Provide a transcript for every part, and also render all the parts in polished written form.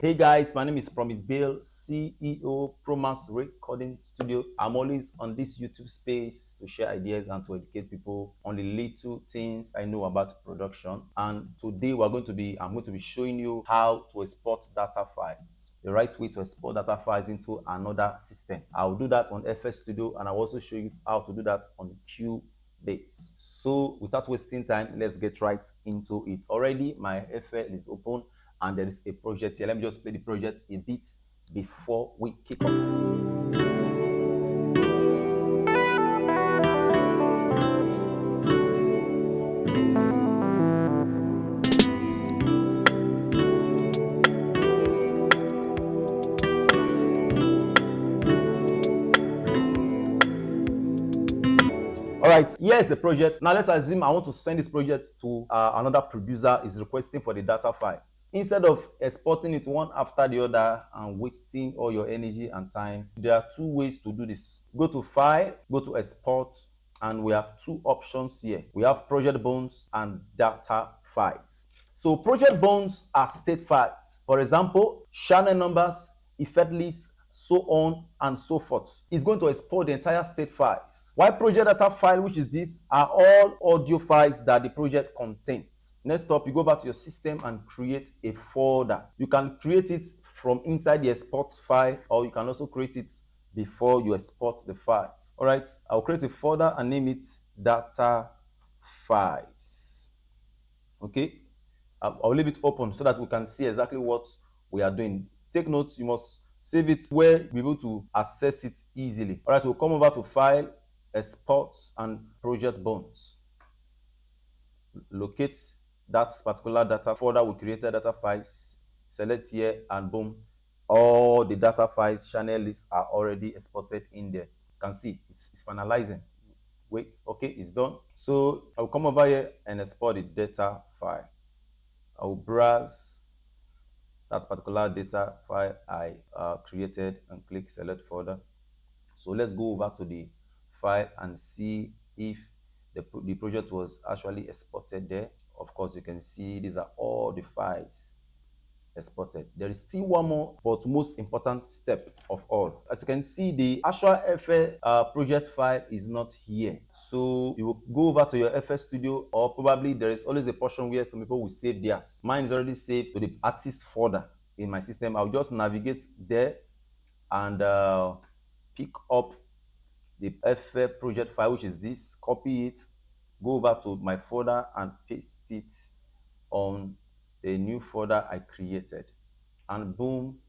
Hey guys, my name is Promis CEO, Promas Recording Studio. I'm always on this YouTube space to share ideas and to educate people on the little things I know about production. And today I'm going to be showing you how to export data files. The right way to export data files into another system. I'll do that on FS Studio, and I'll also show you how to do that on cubase. So without wasting time, let's get right into it. Already my FL is open and there is a project here. Let me just play the project a bit before we kick off. All right, here's the project. Now let's assume I want to send this project to another producer is requesting for the data files. Instead of exporting it one after the other and wasting all your energy and time, there are two ways to do this. Go to File, go to Export, and we have two options here. We have project bones and data files. So project bones are state files. For example, channel numbers, effect lists, so on and so forth. It's going to export the entire state files. While project data file, which is this, are all audio files that the project contains. Next up, you go back to your system and create a folder. You can create it from inside the export file, or you can also create it before you export the files. All right, I'll create a folder and name it data files. Okay, I'll leave it open so that we can see exactly what we are doing. Take note, you must save it where you'll be able to access it easily. All right, we'll come over to File, Export, and Project Bones. Locate that particular data folder we created, data files, select here, and boom, all the data files, channel lists are already exported in there. You can see it's finalizing. Wait, okay, it's done. So I'll come over here and export the data file. I'll browse that particular data file I created and click select folder. So let's go over to the file and see if the project was actually exported there. Of course, you can see these are all the files exported. There is still one more but most important step of all. As you can see, the actual FL project file is not here. So you will go over to your FS Studio, or probably there is always a portion where some people will save theirs. Mine is already saved to the artist folder in my system. I'll just navigate there and pick up the FL project file, which is this, copy it, go over to my folder and paste it on a new folder I created, and boom,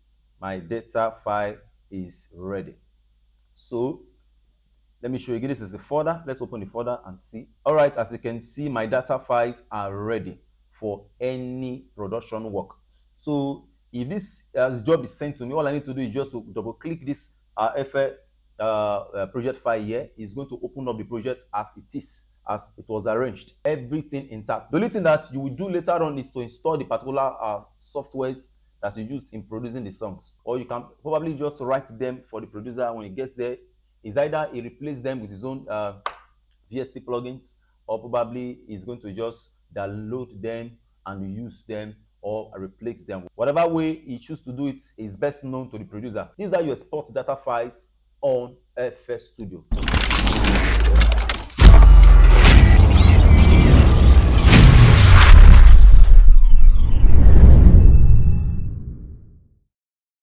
my data file is ready. So let me show you again. This is the folder. Let's open the folder and see. All right, as you can see, my data files are ready for any production work. So if this job is sent to me, all I need to do is just to double click this FL project file here. Is going to open up the project as it is, as it was arranged, everything intact. The only thing that you will do later on is to install the particular softwares that you used in producing the songs, or you can probably just write them for the producer. When he gets there, is either he replaces them with his own VST plugins, or probably he's going to just download them and use them or replace them. Whatever way he chooses to do it is best known to the producer. These are your export data files on FS Studio.